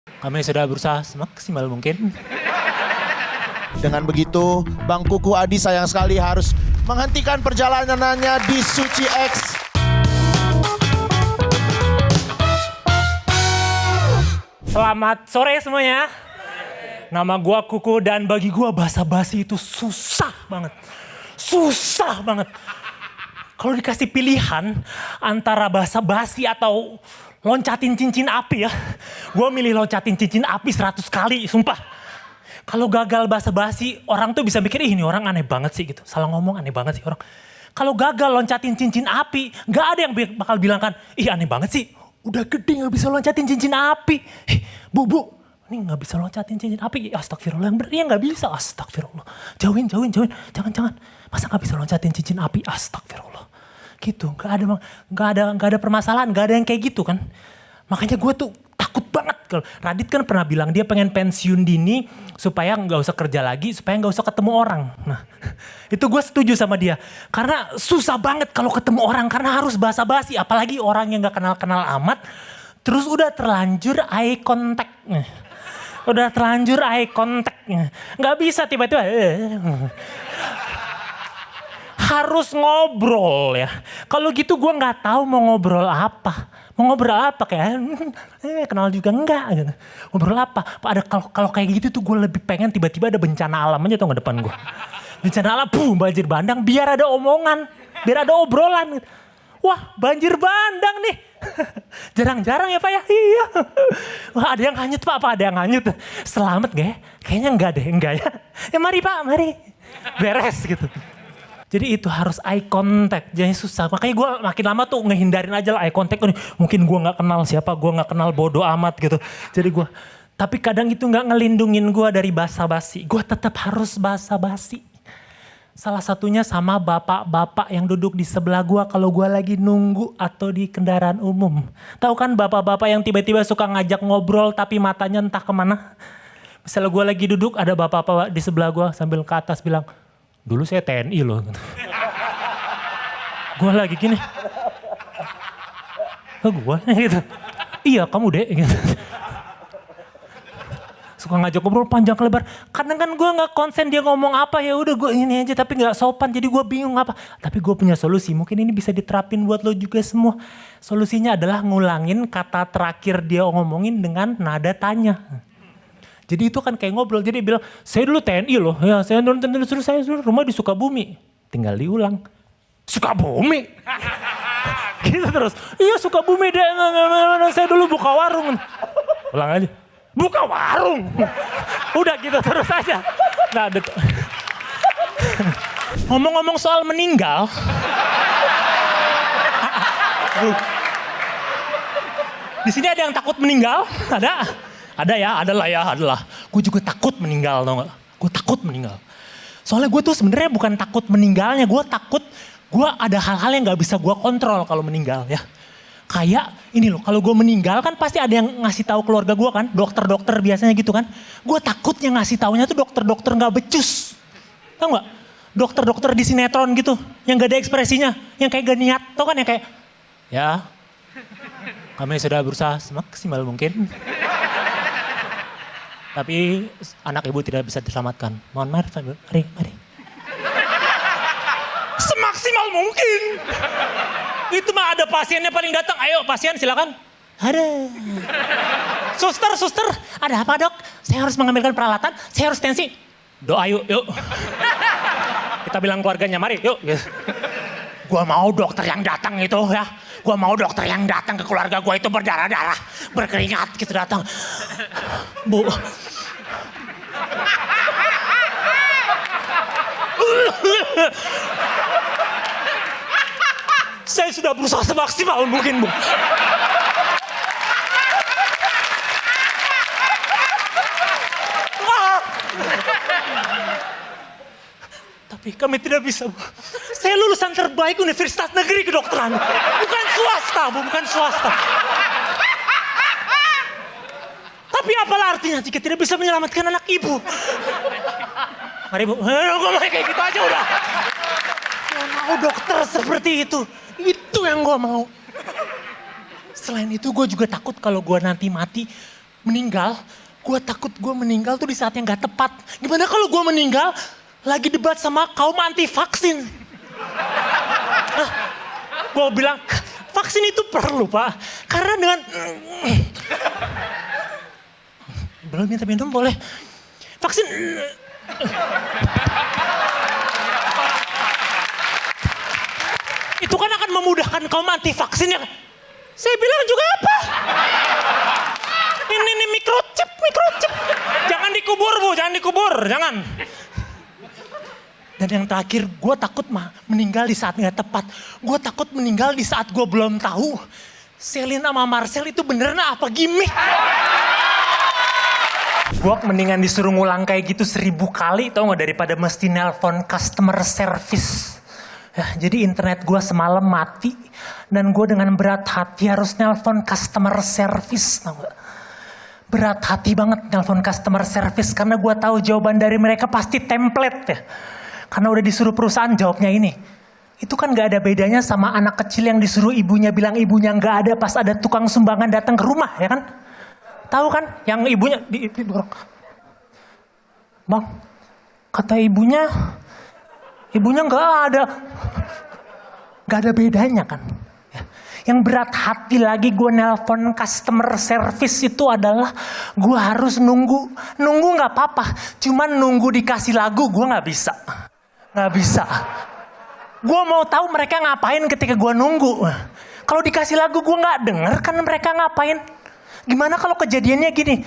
Kami sudah berusaha semaksimal mungkin. Dengan begitu, Bang Kuku Adi sayang sekali harus menghentikan perjalanannya di Suci X. Selamat sore semuanya. Nama gua Kuku dan bagi gua basa-basi itu susah banget. Susah banget. Kalau dikasih pilihan antara basa-basi atau loncatin cincin api ya. Gua milih loncatin cincin api 100 kali, sumpah. Kalau gagal basa-basi, orang tuh bisa mikir, ih ini orang aneh banget sih gitu. Salah ngomong aneh banget sih orang. Kalau gagal loncatin cincin api, gak ada yang bakal bilang kan, ih aneh banget sih. Udah gede gak bisa loncatin cincin api. Bu, ini gak bisa loncatin cincin api. Astagfirullah, yang bener ya gak bisa. Astagfirullah. Jauhin. Jangan. Masa gak bisa loncatin cincin api? Astagfirullah. Gitu, gak ada permasalahan, gak ada yang kayak gitu kan. Makanya gue tuh takut banget. Radit kan pernah bilang dia pengen pensiun dini supaya gak usah kerja lagi, supaya gak usah ketemu orang. Nah, itu gue setuju sama dia. Karena susah banget kalau ketemu orang, karena harus basa-basi. Apalagi orang yang gak kenal-kenal amat, terus udah terlanjur eye contact. Udah terlanjur eye contact. Gak bisa tiba-tiba. Harus ngobrol ya. Kalau gitu gue gak tahu mau ngobrol apa. Mau ngobrol apa kayak kenal juga enggak gitu. Ngobrol apa? Ada kalau kayak gitu tuh gue lebih pengen tiba-tiba ada bencana alam aja tuh nggak depan gue. Bencana alam, banjir bandang, biar ada omongan, biar ada obrolan. Gitu. Wah banjir bandang nih. Jarang-jarang ya Pak ya. Iya. Wah ada yang hanyut Pak, apa ada yang hanyut? Selamat gak ya? Kayaknya enggak ya. Ya mari Pak, mari. Beres gitu. Jadi itu harus eye contact, jadi susah. Makanya gue makin lama tuh ngehindarin aja lah eye contact. Mungkin gue gak kenal siapa, gue gak kenal bodoh amat gitu. Jadi gue, tapi kadang itu gak ngelindungin gue dari basa-basi. Gue tetap harus basa-basi. Salah satunya sama bapak-bapak yang duduk di sebelah gue kalau gue lagi nunggu atau di kendaraan umum. Tahu kan bapak-bapak yang tiba-tiba suka ngajak ngobrol tapi matanya entah kemana. Misalnya gue lagi duduk, ada bapak-bapak di sebelah gue sambil ke atas bilang, dulu saya TNI loh. Gue lagi gini. Gue gitu. Iya kamu deh. Gitu. Suka ngajak ngobrol panjang lebar. Kadang kan gue gak konsen dia ngomong apa. Ya udah gue ini aja tapi gak sopan. Jadi gue bingung apa. Tapi gue punya solusi. Mungkin ini bisa diterapin buat lo juga semua. Solusinya adalah ngulangin kata terakhir dia ngomongin dengan nada tanya. Jadi itu kan kayak ngobrol, jadi bilang, saya dulu TNI loh, ya saya dulu saya rumah di Sukabumi. Tinggal diulang, Sukabumi? Gitu terus, iya Sukabumi deh, saya dulu buka warung. Ulang aja, buka warung? Udah gitu terus aja. Nah, ngomong-ngomong soal meninggal. Di sini ada yang takut meninggal? Ada? Ada ya, adalah. Gue juga takut meninggal, tau gak? Gue takut meninggal. Soalnya gue tuh sebenarnya bukan takut meninggalnya, gue takut gue ada hal-hal yang gak bisa gue kontrol kalau meninggal ya. Kayak ini loh, kalau gue meninggal kan pasti ada yang ngasih tahu keluarga gue kan, dokter-dokter biasanya gitu kan. Gue takut yang ngasih taunya tuh dokter-dokter gak becus. Tau gak? Dokter-dokter di sinetron gitu, yang gak ada ekspresinya, yang kayak gak niat. Tau kan yang kayak, ya kami sudah berusaha semaksimal mungkin. Tapi anak ibu tidak bisa diselamatkan. Mohon maaf, mari. Semaksimal mungkin. Itu mah ada pasiennya paling datang. Ayo pasien silakan. Ada. Suster, ada apa dok? Saya harus mengambilkan peralatan, saya harus tensi. Doa yuk. Kita bilang keluarganya, mari yuk. Gua mau dokter yang datang itu ya. Gua mau dokter yang datang ke keluarga gua itu berdarah-darah, berkeringat gitu datang. Bu. Saya sudah berusaha semaksimal mungkin, Bu. Tapi kami tidak bisa, Bu. Saya lulusan terbaik Universitas Negeri Kedokteran. Bukan swasta, Bu, bukan swasta. Tapi apalah artinya jika tidak bisa menyelamatkan anak ibu? Mari Bu, gue mau kayak gitu aja udah. Gak mau dokter seperti itu. Itu yang gue mau. Selain itu gue juga takut kalau gue nanti mati, meninggal, gue takut gue meninggal tuh di saat yang gak tepat. Gimana kalau gue meninggal lagi debat sama kaum anti vaksin? Gue bilang, vaksin itu perlu Pak. Karena dengan... Belum minta minum boleh. Vaksin... Itu kan akan memudahkan kaum anti vaksin ya. Saya bilang juga apa? Ini microchip. Jangan dikubur Bu, jangan dikubur, jangan. Dan yang terakhir, gue takut meninggal di saat gak tepat. Gue takut meninggal di saat gue belum tahu Selin sama Marcel itu beneran apa gimmick. Gue mendingan disuruh ngulang kayak gitu 1000 kali tau gak daripada mesti nelpon customer service. Ya, jadi internet gue semalam mati dan gue dengan berat hati harus nelpon customer service tau gak. Berat hati banget nelpon customer service karena gue tahu jawaban dari mereka pasti template ya. Karena udah disuruh perusahaan jawabnya ini. Itu kan gak ada bedanya sama anak kecil yang disuruh ibunya bilang ibunya gak ada pas ada tukang sumbangan datang ke rumah ya kan. Tahu kan yang ibunya Bang, kata ibunya gak ada. Gak ada bedanya kan. Yang berat hati lagi gue nelpon customer service itu adalah gue harus nunggu gak apa-apa. Cuman nunggu dikasih lagu gue gak bisa. Gue mau tahu mereka ngapain ketika gue nunggu. Kalau dikasih lagu gue gak denger kan mereka ngapain. Gimana kalau kejadiannya gini.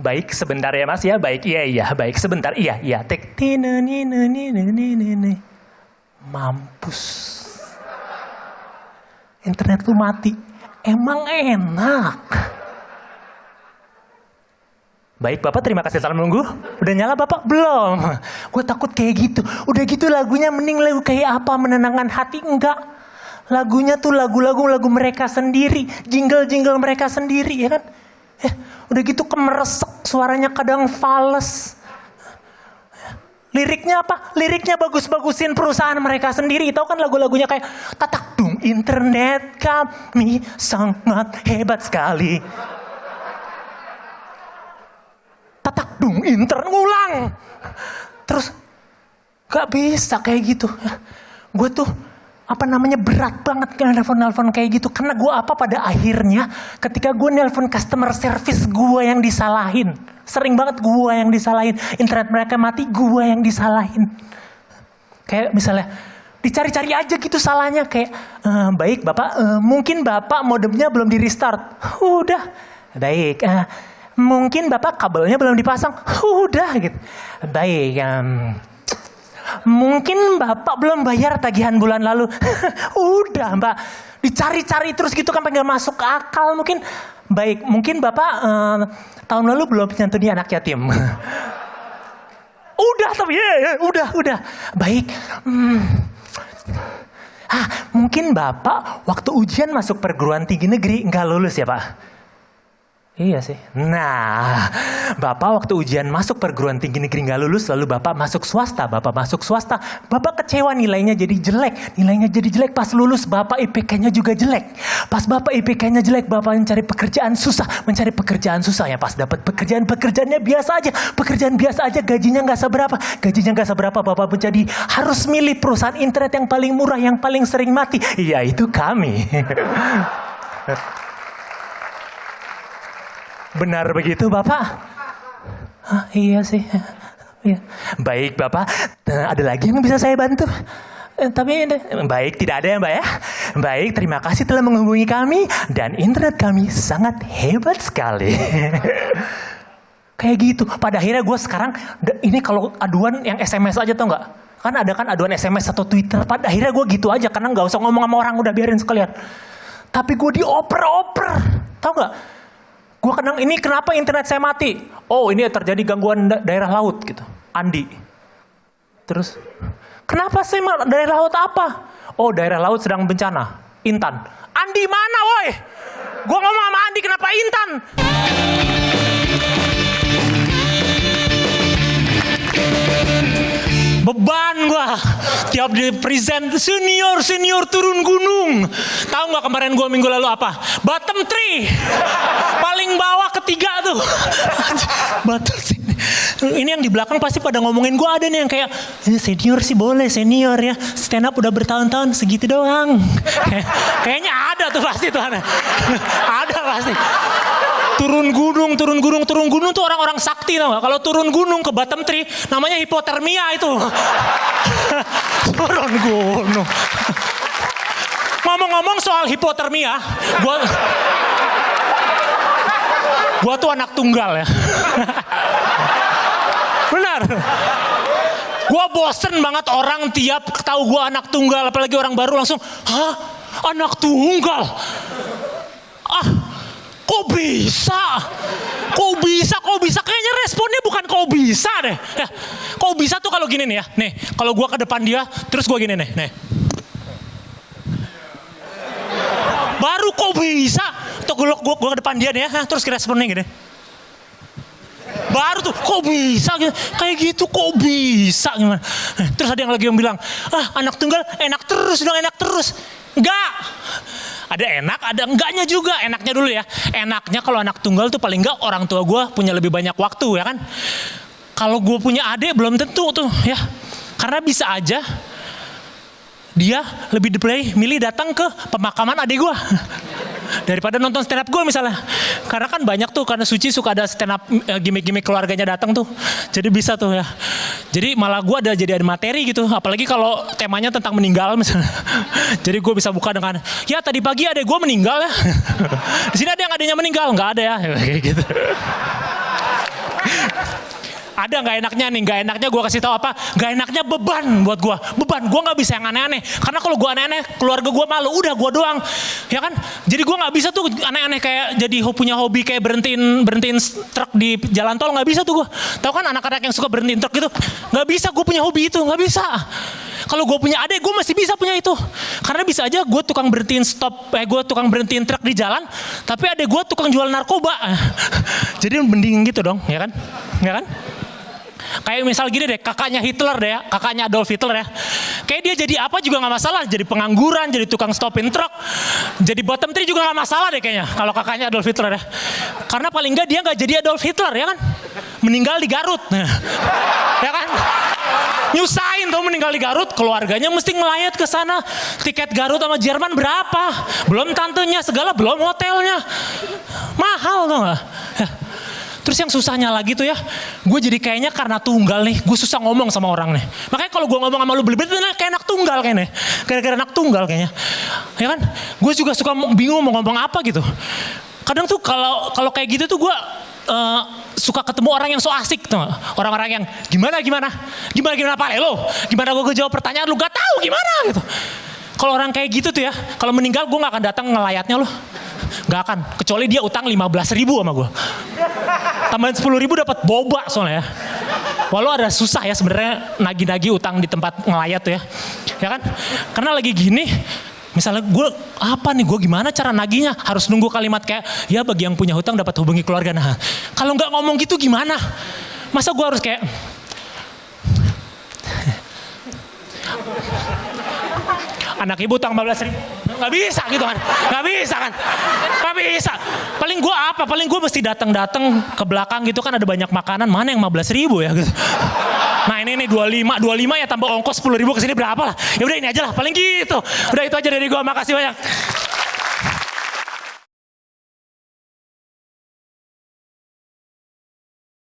Baik sebentar ya mas ya, baik iya, baik sebentar iya. Tek mampus. Internet tuh mati. Emang enak. Baik Bapak, terima kasih salam nunggu. Udah nyala Bapak? Belum. Gue takut kayak gitu. Udah gitu lagunya mending lagu kayak apa? Menenangkan hati? Enggak. Lagunya tuh lagu mereka sendiri. Jingle mereka sendiri ya kan. Udah gitu kemeresek. Suaranya kadang fales. Liriknya apa? Liriknya bagus-bagusin perusahaan mereka sendiri. Tahu kan lagu-lagunya kayak tatak dung internet kami sangat hebat sekali. Tatak dung ngulang. Terus gak bisa kayak gitu. Gue tuh berat banget kan nelfon kayak gitu. Karena gue pada akhirnya ketika gue nelfon customer service gue yang disalahin. Sering banget gue yang disalahin. Internet mereka mati gue yang disalahin. Kayak misalnya dicari-cari aja gitu salahnya. Kayak baik Bapak, mungkin Bapak modemnya belum di restart. Udah baik. Mungkin Bapak kabelnya belum dipasang. Udah gitu. Baik. Mungkin Bapak belum bayar tagihan bulan lalu. Udah Mbak. Dicari-cari terus gitu kan pengen masuk ke akal mungkin. Baik. Mungkin Bapak tahun lalu belum nyantuni anak yatim. Udah tapi udah. Baik. Mungkin Bapak waktu ujian masuk perguruan tinggi negeri nggak lulus ya Pak? Iya sih. Nah, Bapak waktu ujian masuk perguruan tinggi negeri nggak lulus, lalu Bapak masuk swasta. Bapak kecewa nilainya jadi jelek. Pas lulus Bapak IPK-nya juga jelek. Pas Bapak IPK-nya jelek, Bapak mencari pekerjaan susah ya. Pas dapat pekerjaannya biasa aja, gajinya nggak seberapa. Bapak menjadi harus milih perusahaan internet yang paling murah, yang paling sering mati. Iya, itu kami. Benar begitu Bapak? Iya sih. Iya. Baik Bapak, ada lagi yang bisa saya bantu? Tapi baik, tidak ada ya Mbak ya? Baik, terima kasih telah menghubungi kami dan internet kami sangat hebat sekali. Kayak gitu. Pada akhirnya gue sekarang, ini kalau aduan yang SMS aja tau nggak? Kan ada kan aduan SMS atau Twitter. Pada akhirnya gue gitu aja karena nggak usah ngomong sama orang, udah biarin sekalian. Tapi gue dioper-oper, tau nggak? Gue kadang ini kenapa internet saya mati? Oh ini terjadi gangguan daerah laut gitu. Andi. Terus kenapa sih daerah laut apa? Oh daerah laut sedang bencana. Intan. Andi mana woi? Gue ngomong sama Andi kenapa Intan? Beban gue. Tiap di present, senior turun gunung. Tahu nggak kemarin gue minggu lalu apa? Bottom 3. Paling bawah ketiga tuh. Bottom 3. Ini yang di belakang pasti pada ngomongin gue, ada nih yang kayak, senior sih boleh, senior ya. Stand up udah bertahun-tahun, segitu doang. Kayaknya ada tuh pasti tuh. Ada pasti. Turun gunung tuh orang-orang sakti tau gak? Kalau turun gunung ke bottom 3 namanya hipotermia itu. Turun gunung. Ngomong-ngomong soal hipotermia, gua tuh anak tunggal ya. Benar. Gua bosen banget orang tiap tahu gua anak tunggal, apalagi orang baru langsung, hah? Anak tunggal? Kok bisa? Kayaknya responnya bukan kok bisa deh. Ya, kok bisa tuh kalau gini nih ya. Nih, kalau gua ke depan dia, terus gua gini nih. Baru kok bisa? Tuh gua ke depan dia nih ya, terus responnya gini. Baru tuh, kok bisa? Kayak gitu, kok bisa? Gimana? Terus ada yang lagi yang bilang, anak tunggal enak terus dong, enak terus. Enggak. Ada enak, ada enggaknya juga. Enaknya dulu ya. Enaknya kalau anak tunggal tuh paling enggak orang tua gue punya lebih banyak waktu ya kan. Kalau gue punya adik belum tentu tuh ya. Karena bisa aja dia lebih milih datang ke pemakaman adik gue. Daripada nonton stand up gue misalnya. Karena kan banyak tuh, karena Suci suka ada stand up gimmick-gimmick keluarganya datang tuh. Jadi bisa tuh ya. Jadi malah gue jadi ada materi gitu. Apalagi kalau temanya tentang meninggal misalnya. Jadi gue bisa buka dengan, ya tadi pagi adek gue meninggal ya. Di sini ada yang adanya meninggal? Nggak ada ya. Kayak gitu. Ada nggak enaknya nih? Nggak enaknya gue kasih tahu apa? Nggak enaknya beban buat gue. Beban, gue nggak bisa yang aneh-aneh. Karena kalau gue aneh-aneh, keluarga gue malu. Udah gue doang, ya kan? Jadi gue nggak bisa tuh aneh-aneh kayak jadi punya hobi kayak berhentiin truk di jalan tol, nggak bisa tuh gue. Tahu kan anak-anak yang suka berhentiin truk gitu? Nggak bisa, gue punya hobi itu, nggak bisa. Kalau gue punya adik, gue masih bisa punya itu. Karena bisa aja gue tukang berhentiin truk di jalan, tapi adik gue tukang jual narkoba. Jadi mending gitu dong, ya kan? Ya kan? Kayak misal gini deh, kakaknya Hitler deh ya, kakaknya Adolf Hitler ya. Kayak dia jadi apa juga gak masalah, jadi pengangguran, jadi tukang stopin truk, jadi bottom 3 juga gak masalah deh kayaknya. Kalau kakaknya Adolf Hitler ya. Karena paling gak dia gak jadi Adolf Hitler ya kan. Meninggal di Garut. Ya kan. Nyusahin tuh meninggal di Garut, keluarganya mesti ngelayat ke sana. Tiket Garut sama Jerman berapa? Belum tantenya segala, belum hotelnya. Mahal tuh gak? Ya. Terus yang susahnya lagi tuh ya, gue jadi kayaknya karena tunggal nih, gue susah ngomong sama orang nih. Makanya kalau gue ngomong sama lu belibet, kayak anak tunggal kayaknya. Gara-gara anak tunggal kayaknya. Ya kan? Gue juga suka bingung mau ngomong apa gitu. Kadang tuh kalau kayak gitu tuh gue suka ketemu orang yang so asik tuh. Orang-orang yang gimana Pak lo? Gimana gue jawab pertanyaan lu gak tahu gimana gitu. Kalau orang kayak gitu tuh ya, kalau meninggal gue gak akan datang ngelayatnya lu. Gak akan, kecuali dia utang 15.000 sama gue. Tambahin 10.000 dapat boba soalnya ya. Walau ada susah ya sebenarnya nagih-nagih utang di tempat ngelayat tuh ya. Ya kan? Karena lagi gini, misalnya gue gimana cara nagihnya? Harus nunggu kalimat kayak, ya bagi yang punya hutang dapat hubungi keluarga. Nah, kalau nggak ngomong gitu gimana? Masa gue harus kayak, anak ibu utang 15.000. Gak bisa gitu kan. Gak bisa. Paling gue mesti datang ke belakang gitu kan, ada banyak makanan. Mana yang 15.000 ya gitu. Nah ini 25 ya tambah ongkos 10.000 kesini berapa lah. Ya udah ini aja lah paling gitu. Udah itu aja dari gue, makasih banyak.